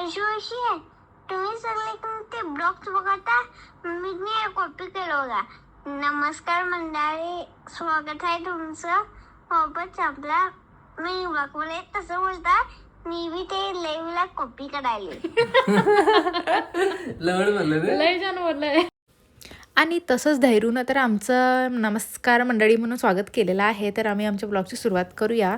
आयशू अशी आहे. तुम्ही सगळे ते ब्लॉग्स बघता, मी कॉपी केलं होता. नमस्कार मंडळी, स्वागत आहे तुमचं सोबत आपला. मी बघले तसं बोलता, मी बी ते लाईव्हला कॉपी करायला. लवड म्हणलं ते लय छान बोललंय. आणि तसंच धैर्यूनं तर आमचं नमस्कार मंडळी म्हणून स्वागत केलेलं आहे. तर आम्ही आमच्या ब्लॉगची सुरुवात करूया.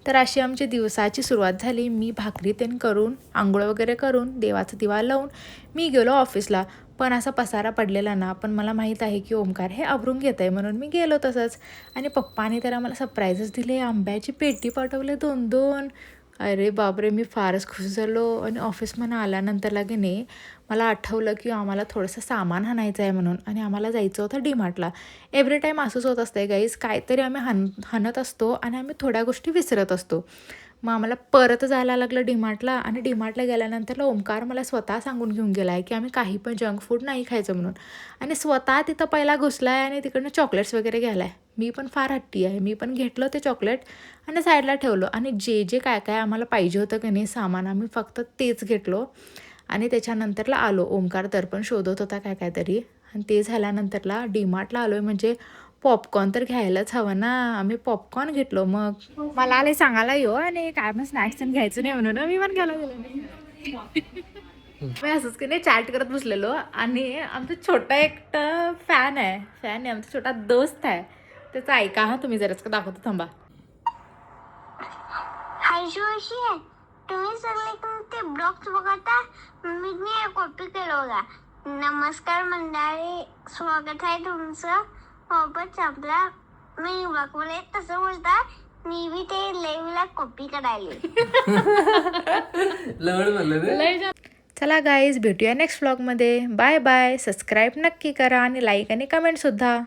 तर अशी आमची दिवसाची सुरुवात झाली. मी भाकरी तेन करून आंघोळ वगैरे करून देवाचा दिवा लावून मी गेलो ऑफिसला. पण असा पसारा पडलेला ना, पण मला माहीत आहे की ओमकार हे आवरून घेत आहे म्हणून मी गेलो तसंच. आणि पप्पाने तर आम्हाला सरप्राईजच दिले. आंब्याची पेटी पाठवले 2-2. अरे बापरे, मी फारच खुश झालो. आणि ऑफिसमधून आल्यानंतर लागे नाही मला आठवलं की आम्हाला थोडंसं सामान आणायचं आहे म्हणून. आणि आम्हाला जायचं होतं डीमार्टला. एव्हरी टाईम असंच होत असतं गाईज, काहीतरी आम्ही हाणत असतो आणि आम्ही थोड्या गोष्टी विसरत असतो. मग आम्हाला परत जायला लागलं डीमार्टला. आणि डीमार्टला गेल्यानंतरला ओमकार मला स्वतः सांगून घेऊन गेला आहे की आम्ही काही पण जंक फूड नाही खायचं म्हणून. आणि स्वतः तिथं पहिला घुसला आहे आणि तिकडनं चॉकलेट्स वगैरे घ्यायला आहे. मी पण फार हट्टी आहे. मी पण घेतलं ते चॉकलेट आणि साईडला ठेवलं. आणि जे काय काय आम्हाला पाहिजे होतं की नाही सामान, आम्ही फक्त तेच घेतलो. आणि त्याच्यानंतरला आलो. ओमकार तर पण शोधत होता काय तरी. आणि ते झाल्यानंतरला डीमार्टला आलो आहे म्हणजे पॉपकॉर्न तर घ्यायलाच हवं ना. आम्ही पॉपकॉर्न घेतलो. मग मला आले सांगायला येऊ आणि काय पण स्नॅक्स पण घ्यायचं नाही म्हणून मी पण घ्यायला गेलो नाही. मी असंच की नाही चॅट करत बसलेलो. आणि आमचा छोटा एकटा फॅन आहे आमचा छोटा दोस्त आहे. त्याचं ऐका हा तुम्ही जराच का दाखवतो थांबा. आयशू अशी आहे. तुम्ही सगळे ते ब्लॉग्स बघता, मी कॉपी केलं होता. नमस्कार मंडळी, स्वागत आहे तुमचं सोबत आपला. मी बघले तसं बोलता, मी बी ते लाईव्हला कॉपी करायला. लवड म्हणलं ते लय छान. चला गाईज, भेटूया नेक्स्ट व्लॉगमध्ये. Bye bye. सबस्क्राईब नक्की करा आणि लाईक आणि कमेंटसुद्धा.